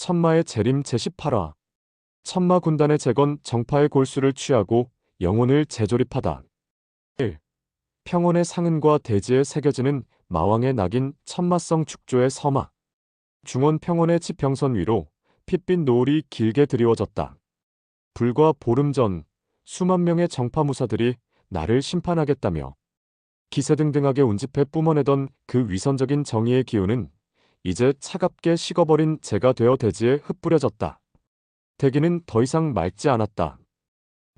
천마의 재림 제18화. 천마 군단의 재건 정파의 골수를 취하고 영혼을 재조립하다. 1. 평원의 상은과 대지에 새겨지는 마왕의 낙인 천마성 축조의 서막. 중원 평원의 지평선 위로 핏빛 노을이 길게 드리워졌다. 불과 보름 전 수만 명의 정파무사들이 나를 심판하겠다며 기세등등하게 운집해 뿜어내던 그 위선적인 정의의 기운은 이제 차갑게 식어버린 재가 되어 대지에 흩뿌려졌다. 대기는 더 이상 맑지 않았다.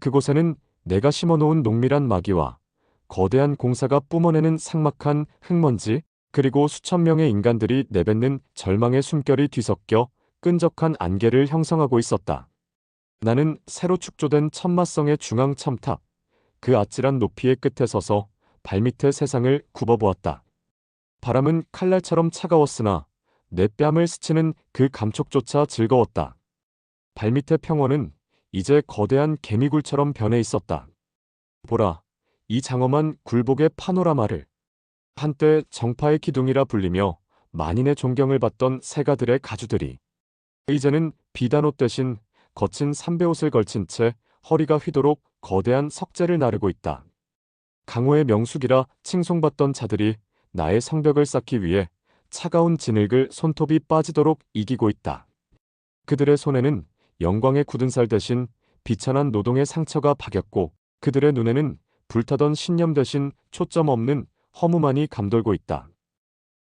그곳에는 내가 심어놓은 농밀한 마기와 거대한 공사가 뿜어내는 삭막한 흙먼지, 그리고 수천 명의 인간들이 내뱉는 절망의 숨결이 뒤섞여 끈적한 안개를 형성하고 있었다. 나는 새로 축조된 천마성의 중앙 첨탑, 그 아찔한 높이의 끝에 서서 발밑의 세상을 굽어보았다. 바람은 칼날처럼 차가웠으나 내 뺨을 스치는 그 감촉조차 즐거웠다. 발밑의 평원은 이제 거대한 개미굴처럼 변해 있었다. 보라, 이 장엄한 굴복의 파노라마를. 한때 정파의 기둥이라 불리며 만인의 존경을 받던 세가들의 가주들이 이제는 비단옷 대신 거친 삼배옷을 걸친 채 허리가 휘도록 거대한 석재를 나르고 있다. 강호의 명숙이라 칭송받던 자들이 나의 성벽을 쌓기 위해 차가운 진흙을 손톱이 빠지도록 이기고 있다. 그들의 손에는 영광의 굳은 살 대신 비천한 노동의 상처가 박였고, 그들의 눈에는 불타던 신념 대신 초점 없는 허무만이 감돌고 있다.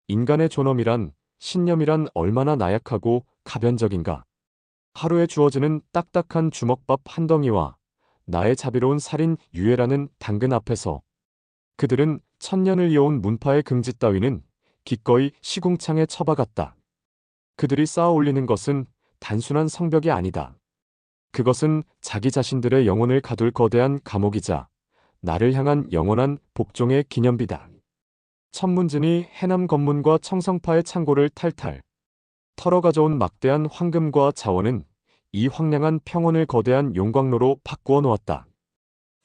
인간의 존엄이란, 신념이란 얼마나 나약하고 가변적인가. 하루에 주어지는 딱딱한 주먹밥 한 덩이와 나의 자비로운 살인 유해라는 당근 앞에서 그들은 천년을 이어온 문파의 긍지 따위는 기꺼이 시궁창에 처박았다. 그들이 쌓아 올리는 것은 단순한 성벽이 아니다. 그것은 자기 자신들의 영혼을 가둘 거대한 감옥이자 나를 향한 영원한 복종의 기념비다. 천문진이 해남 건문과 청성파의 창고를 탈탈 털어 가져온 막대한 황금과 자원은 이 황량한 평원을 거대한 용광로로 바꾸어 놓았다.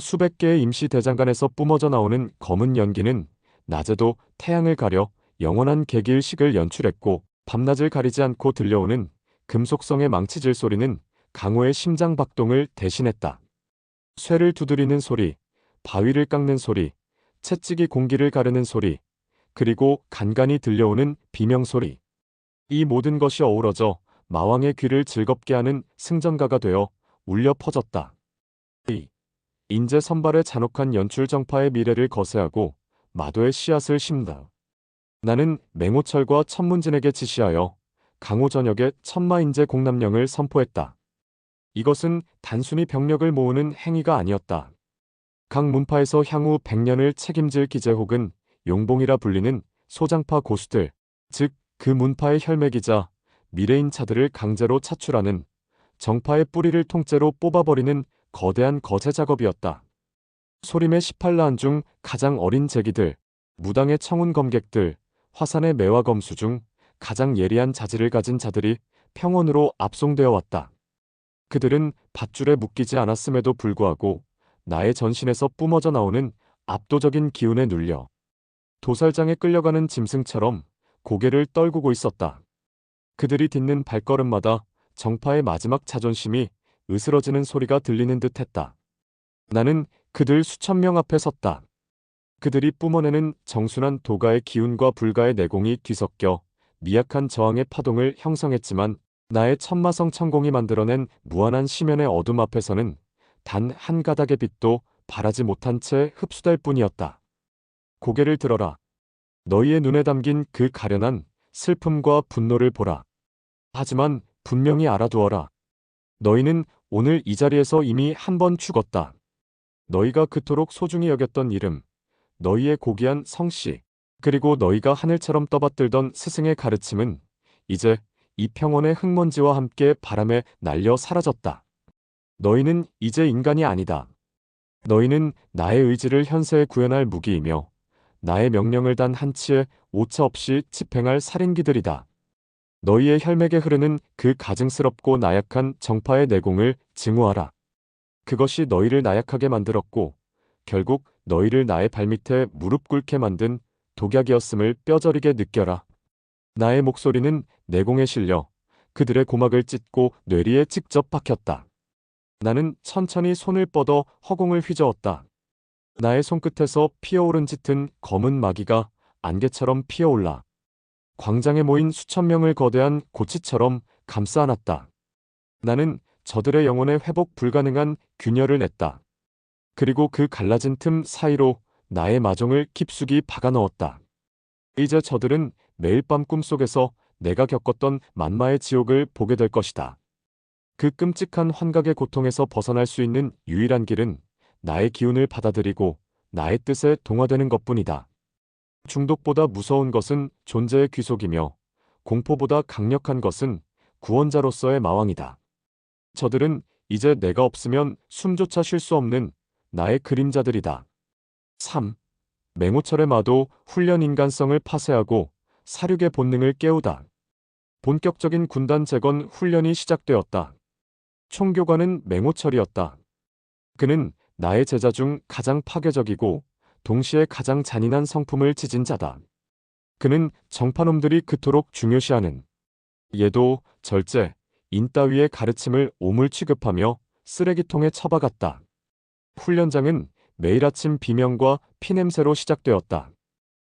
수백 개의 임시 대장간에서 뿜어져 나오는 검은 연기는 낮에도 태양을 가려 영원한 개기일식을 연출했고, 밤낮을 가리지 않고 들려오는 금속성의 망치질 소리는 강호의 심장 박동을 대신했다. 쇠를 두드리는 소리, 바위를 깎는 소리, 채찍이 공기를 가르는 소리, 그리고 간간히 들려오는 비명소리. 이 모든 것이 어우러져 마왕의 귀를 즐겁게 하는 승전가가 되어 울려 퍼졌다. 인재 선발의 잔혹한 연출 정파의 미래를 거세하고 마도의 씨앗을 심다. 나는 맹호철과 천문진에게 지시하여 강호 전역에 천마인재 공납령을 선포했다. 이것은 단순히 병력을 모으는 행위가 아니었다. 각 문파에서 향후 100년을 책임질 기재 혹은 용봉이라 불리는 소장파 고수들, 즉 그 문파의 혈맥이자 미래인 차들을 강제로 차출하는, 정파의 뿌리를 통째로 뽑아버리는 거대한 거세 작업이었다. 소림의 18라한 중 가장 어린 제기들, 무당의 청운 검객들, 화산의 매화 검수 중 가장 예리한 자질을 가진 자들이 평원으로 압송되어 왔다. 그들은 밧줄에 묶이지 않았음에도 불구하고 나의 전신에서 뿜어져 나오는 압도적인 기운에 눌려 도살장에 끌려가는 짐승처럼 고개를 떨구고 있었다. 그들이 딛는 발걸음마다 정파의 마지막 자존심이 으스러지는 소리가 들리는 듯 했다. 나는 그들 수천 명 앞에 섰다. 그들이 뿜어내는 정순한 도가의 기운과 불가의 내공이 뒤섞여 미약한 저항의 파동을 형성했지만, 나의 천마성 천공이 만들어낸 무한한 심연의 어둠 앞에서는 단 한 가닥의 빛도 바라지 못한 채 흡수될 뿐이었다. 고개를 들어라. 너희의 눈에 담긴 그 가련한 슬픔과 분노를 보라. 하지만 분명히 알아두어라. 너희는 오늘 이 자리에서 이미 한 번 죽었다. 너희가 그토록 소중히 여겼던 이름, 너희의 고귀한 성씨, 그리고 너희가 하늘처럼 떠받들던 스승의 가르침은 이제 이 평원의 흙먼지와 함께 바람에 날려 사라졌다. 너희는 이제 인간이 아니다. 너희는 나의 의지를 현세에 구현할 무기이며 나의 명령을 단 한치의 오차 없이 집행할 살인기들이다. 너희의 혈맥에 흐르는 그 가증스럽고 나약한 정파의 내공을 증오하라. 그것이 너희를 나약하게 만들었고 결국 너희를 나의 발밑에 무릎 꿇게 만든 독약이었음을 뼈저리게 느껴라. 나의 목소리는 내공에 실려 그들의 고막을 찢고 뇌리에 직접 박혔다. 나는 천천히 손을 뻗어 허공을 휘저었다. 나의 손끝에서 피어오른 짙은 검은 마귀가 안개처럼 피어올라 광장에 모인 수천 명을 거대한 고치처럼 감싸 안았다. 나는 저들의 영혼에 회복 불가능한 균열을 냈다. 그리고 그 갈라진 틈 사이로 나의 마종을 깊숙이 박아 넣었다. 이제 저들은 매일 밤 꿈속에서 내가 겪었던 만마의 지옥을 보게 될 것이다. 그 끔찍한 환각의 고통에서 벗어날 수 있는 유일한 길은 나의 기운을 받아들이고 나의 뜻에 동화되는 것뿐이다. 중독보다 무서운 것은 존재의 귀속이며 공포보다 강력한 것은 구원자로서의 마왕이다. 저들은 이제 내가 없으면 숨조차 쉴 수 없는 나의 그림자들이다. 3. 맹호철의 마도 훈련 인간성을 파쇄하고 사륙의 본능을 깨우다. 본격적인 군단 재건 훈련이 시작되었다. 총교관은 맹호철이었다. 그는 나의 제자 중 가장 파괴적이고 동시에 가장 잔인한 성품을 지진 자다. 그는 정파놈들이 그토록 중요시하는 예도, 절제, 인따위의 가르침을 오물 취급하며 쓰레기통에 처박았다. 훈련장은 매일 아침 비명과 피냄새로 시작되었다.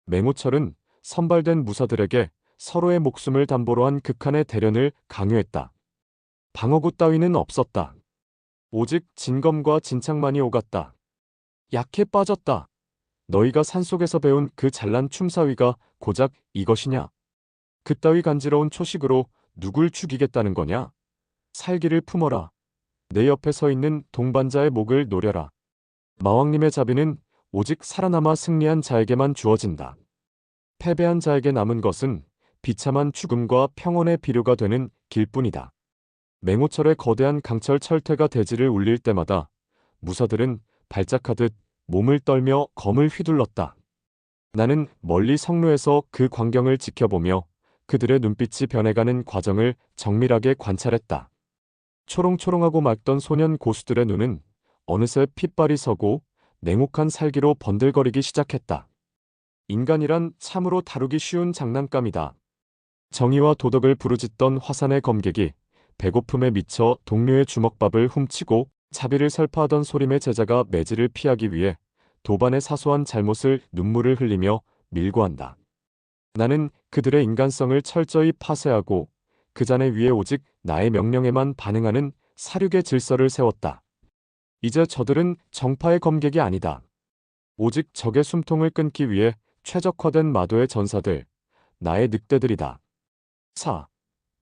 맹호철은 선발된 무사들에게 서로의 목숨을 담보로 한 극한의 대련을 강요했다. 방어구 따위는 없었다. 오직 진검과 진창만이 오갔다. 약해 빠졌다. 너희가 산속에서 배운 그 잘난 춤사위가 고작 이것이냐? 그따위 간지러운 초식으로 누굴 죽이겠다는 거냐? 살기를 품어라. 내 옆에 서 있는 동반자의 목을 노려라. 마왕님의 자비는 오직 살아남아 승리한 자에게만 주어진다. 패배한 자에게 남은 것은 비참한 죽음과 평온의 비료가 되는 길뿐이다. 맹호철의 거대한 강철 철퇴가 대지를 울릴 때마다 무사들은 발작하듯 몸을 떨며 검을 휘둘렀다. 나는 멀리 성루에서 그 광경을 지켜보며 그들의 눈빛이 변해가는 과정을 정밀하게 관찰했다. 초롱초롱하고 맑던 소년 고수들의 눈은 어느새 핏발이 서고 냉혹한 살기로 번들거리기 시작했다. 인간이란 참으로 다루기 쉬운 장난감이다. 정의와 도덕을 부르짖던 화산의 검객이 배고픔에 미쳐 동료의 주먹밥을 훔치고 자비를 설파하던 소림의 제자가 매질을 피하기 위해 도반의 사소한 잘못을 눈물을 흘리며 밀고한다. 나는 그들의 인간성을 철저히 파쇄하고 그 잔해 위에 오직 나의 명령에만 반응하는 사륙의 질서를 세웠다. 이제 저들은 정파의 검객이 아니다. 오직 적의 숨통을 끊기 위해 최적화된 마도의 전사들, 나의 늑대들이다. 4.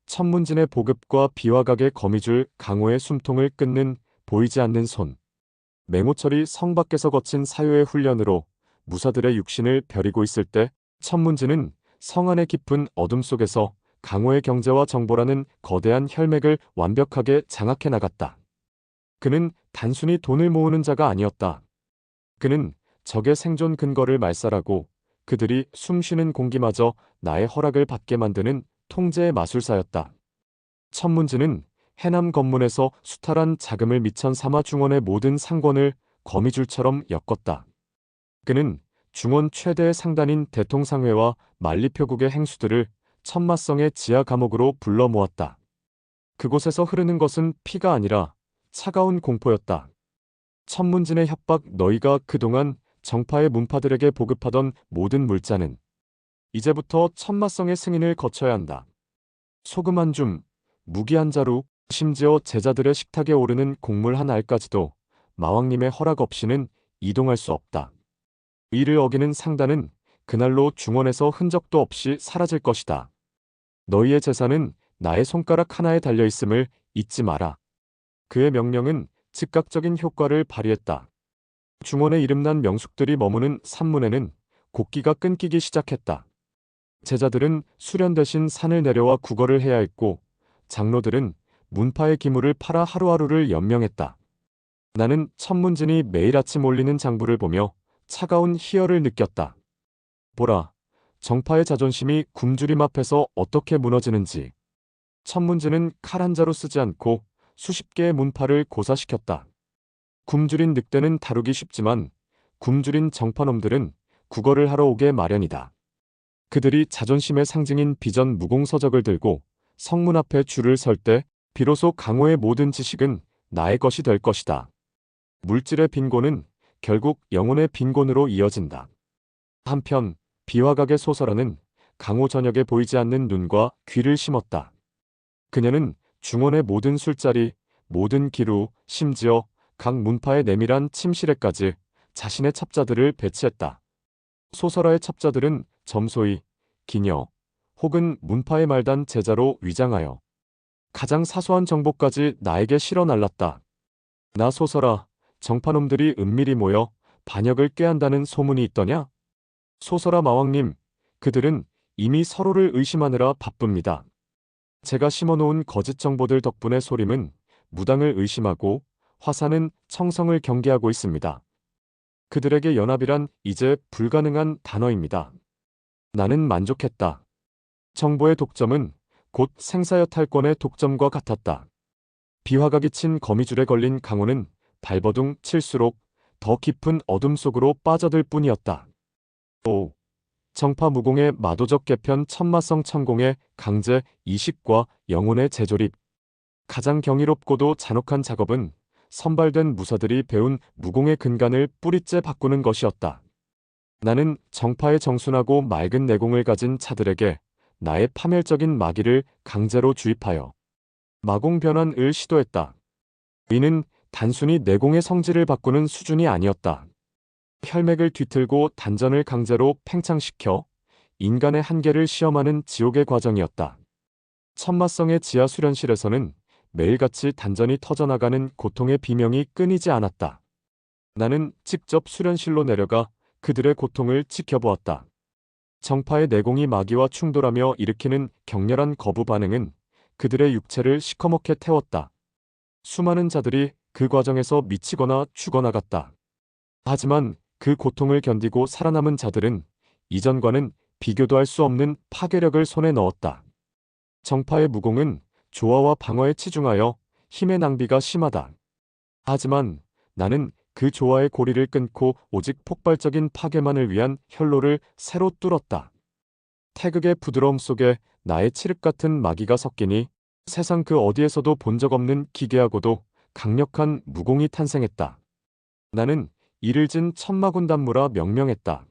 천문진의 보급과 비화각의 거미줄 강호의 숨통을 끊는 보이지 않는 손. 맹호철이 성 밖에서 거친 사요의 훈련으로 무사들의 육신을 벼리고 있을 때 천문진은 성 안의 깊은 어둠 속에서 강호의 경제와 정보라는 거대한 혈맥을 완벽하게 장악해 나갔다. 그는 단순히 돈을 모으는 자가 아니었다. 그는 적의 생존 근거를 말살하고 그들이 숨쉬는 공기마저 나의 허락을 받게 만드는 통제의 마술사였다. 천문진은 해남 건문에서 수탈한 자금을 미천 삼아 중원의 모든 상권을 거미줄처럼 엮었다. 그는 중원 최대의 상단인 대통상회와 만리표국의 행수들을 천마성의 지하 감옥으로 불러 모았다. 그곳에서 흐르는 것은 피가 아니라 차가운 공포였다. 천문진의 협박 너희가 그동안 정파의 문파들에게 보급하던 모든 물자는 이제부터 천마성의 승인을 거쳐야 한다. 소금 한 줌, 무기 한 자루, 심지어 제자들의 식탁에 오르는 곡물 한 알까지도 마왕님의 허락 없이는 이동할 수 없다. 이를 어기는 상단은 그날로 중원에서 흔적도 없이 사라질 것이다. 너희의 재산은 나의 손가락 하나에 달려있음을 잊지 마라. 그의 명령은 즉각적인 효과를 발휘했다. 중원에 이름난 명숙들이 머무는 산문에는 곡기가 끊기기 시작했다. 제자들은 수련 대신 산을 내려와 구걸을 해야 했고 장로들은 문파의 기물을 팔아 하루하루를 연명했다. 나는 천문진이 매일 아침 올리는 장부를 보며 차가운 희열을 느꼈다. 보라, 정파의 자존심이 굶주림 앞에서 어떻게 무너지는지. 천문진은 칼 한 자루 쓰지 않고 수십 개의 문파를 고사시켰다. 굶주린 늑대는 다루기 쉽지만 굶주린 정파놈들은 구걸을 하러 오게 마련이다. 그들이 자존심의 상징인 비전 무공서적을 들고 성문 앞에 줄을 설 때 비로소 강호의 모든 지식은 나의 것이 될 것이다. 물질의 빈곤은 결국 영혼의 빈곤으로 이어진다. 한편 비화각의 소설하는 강호 저녁에 보이지 않는 눈과 귀를 심었다. 그녀는 중원의 모든 술자리, 모든 기루, 심지어 각 문파의 내밀한 침실에까지 자신의 첩자들을 배치했다. 소설화의 첩자들은 점소이, 기녀, 혹은 문파의 말단 제자로 위장하여 가장 사소한 정보까지 나에게 실어 날랐다. 나 소설아, 정파놈들이 은밀히 모여 반역을 꾀한다는 소문이 있더냐? 소설아 마왕님, 그들은 이미 서로를 의심하느라 바쁩니다. 제가 심어놓은 거짓 정보들 덕분에 소림은 무당을 의심하고 화사는 청성을 경계하고 있습니다. 그들에게 연합이란 이제 불가능한 단어입니다. 나는 만족했다. 정보의 독점은 곧 생사여탈권의 독점과 같았다. 비화각이 친 거미줄에 걸린 강호는 발버둥 칠수록 더 깊은 어둠 속으로 빠져들 뿐이었다. 5. 정파 무공의 마도적 개편 천마성 천공의 강제 이식과 영혼의 재조립. 가장 경이롭고도 잔혹한 작업은 선발된 무사들이 배운 무공의 근간을 뿌리째 바꾸는 것이었다. 나는 정파의 정순하고 맑은 내공을 가진 차들에게 나의 파멸적인 마기를 강제로 주입하여 마공 변환을 시도했다. 이는 단순히 내공의 성질을 바꾸는 수준이 아니었다. 혈맥을 뒤틀고 단전을 강제로 팽창시켜 인간의 한계를 시험하는 지옥의 과정이었다. 천마성의 지하 수련실에서는 매일같이 단전이 터져나가는 고통의 비명이 끊이지 않았다. 나는 직접 수련실로 내려가 그들의 고통을 지켜보았다. 정파의 내공이 마귀와 충돌하며 일으키는 격렬한 거부 반응은 그들의 육체를 시커멓게 태웠다. 수많은 자들이 그 과정에서 미치거나 죽어나갔다. 하지만 그 고통을 견디고 살아남은 자들은 이전과는 비교도 할 수 없는 파괴력을 손에 넣었다. 정파의 무공은 조화와 방어에 치중하여 힘의 낭비가 심하다. 하지만 나는 그 조화의 고리를 끊고 오직 폭발적인 파괴만을 위한 혈로를 새로 뚫었다. 태극의 부드러움 속에 나의 칠흑 같은 마기가 섞이니 세상 그 어디에서도 본 적 없는 기괴하고도 강력한 무공이 탄생했다. 나는 이를 진 천마군단무라 명명했다.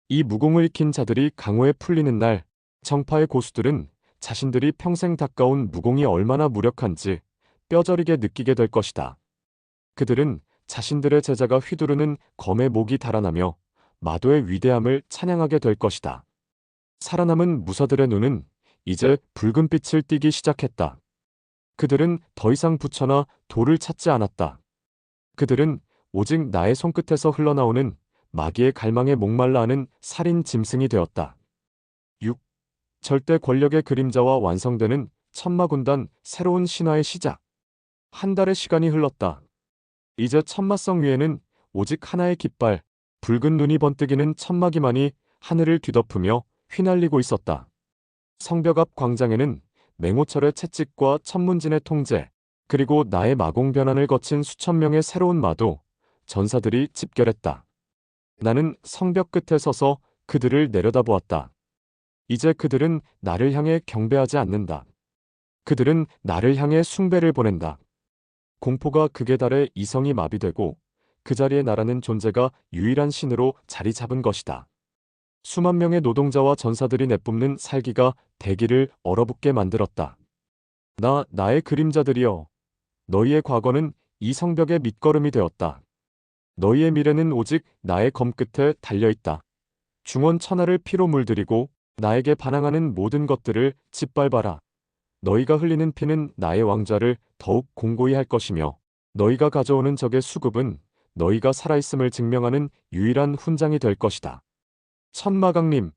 이 무공을 익힌 자들이 강호에 풀리는 날, 정파의 고수들은 자신들이 평생 닦아온 무공이 얼마나 무력한지 뼈저리게 느끼게 될 것이다. 그들은 자신들의 제자가 휘두르는 검의 목이 달아나며 마도의 위대함을 찬양하게 될 것이다. 살아남은 무사들의 눈은 이제 붉은 빛을 띠기 시작했다. 그들은 더 이상 부처나 돌을 찾지 않았다. 그들은 오직 나의 손끝에서 흘러나오는 마귀의 갈망에 목말라 하는 살인 짐승이 되었다. 6. 절대 권력의 그림자와 완성되는 천마군단 새로운 신화의 시작. 한 달의 시간이 흘렀다. 이제 천마성 위에는 오직 하나의 깃발, 붉은 눈이 번뜩이는 천마기만이 하늘을 뒤덮으며 휘날리고 있었다. 성벽 앞 광장에는 맹호철의 채찍과 천문진의 통제, 그리고 나의 마공 변환을 거친 수천 명의 새로운 마도, 전사들이 집결했다. 나는 성벽 끝에 서서 그들을 내려다보았다. 이제 그들은 나를 향해 경배하지 않는다. 그들은 나를 향해 숭배를 보낸다. 공포가 극에 달해 이성이 마비되고 그 자리에 나라는 존재가 유일한 신으로 자리 잡은 것이다. 수만 명의 노동자와 전사들이 내뿜는 살기가 대기를 얼어붙게 만들었다. 나의 그림자들이여, 너희의 과거는 이 성벽의 밑거름이 되었다. 너희의 미래는 오직 나의 검 끝에 달려있다. 중원 천하를 피로 물들이고 나에게 반항하는 모든 것들을 짓밟아라. 너희가 흘리는 피는 나의 왕좌를 더욱 공고히 할 것이며 너희가 가져오는 적의 수급은 너희가 살아있음을 증명하는 유일한 훈장이 될 것이다. 천마강림,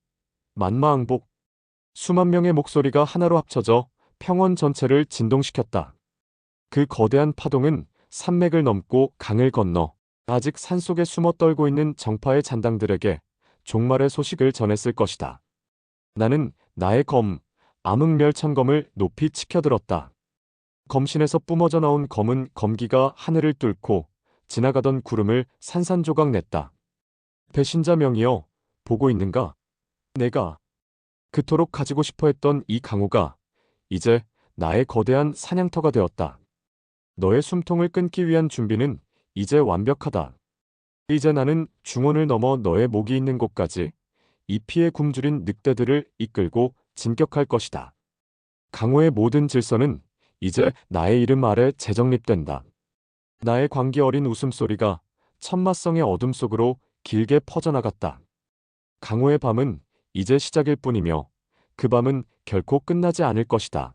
만마왕복. 수만 명의 목소리가 하나로 합쳐져 평원 전체를 진동시켰다. 그 거대한 파동은 산맥을 넘고 강을 건너 아직 산속에 숨어 떨고 있는 정파의 잔당들에게 종말의 소식을 전했을 것이다. 나는 나의 검, 암흑멸천검을 높이 치켜들었다. 검신에서 뿜어져 나온 검은 검기가 하늘을 뚫고 지나가던 구름을 산산조각 냈다. 배신자 명이여, 보고 있는가? 내가 그토록 가지고 싶어 했던 이 강호가 이제 나의 거대한 사냥터가 되었다. 너의 숨통을 끊기 위한 준비는 이제 완벽하다. 이제 나는 중원을 넘어 너의 목이 있는 곳까지 이 피에 굶주린 늑대들을 이끌고 진격할 것이다. 강호의 모든 질서는 이제 나의 이름 아래 재정립된다. 나의 광기 어린 웃음소리가 천마성의 어둠 속으로 길게 퍼져나갔다. 강호의 밤은 이제 시작일 뿐이며 그 밤은 결코 끝나지 않을 것이다.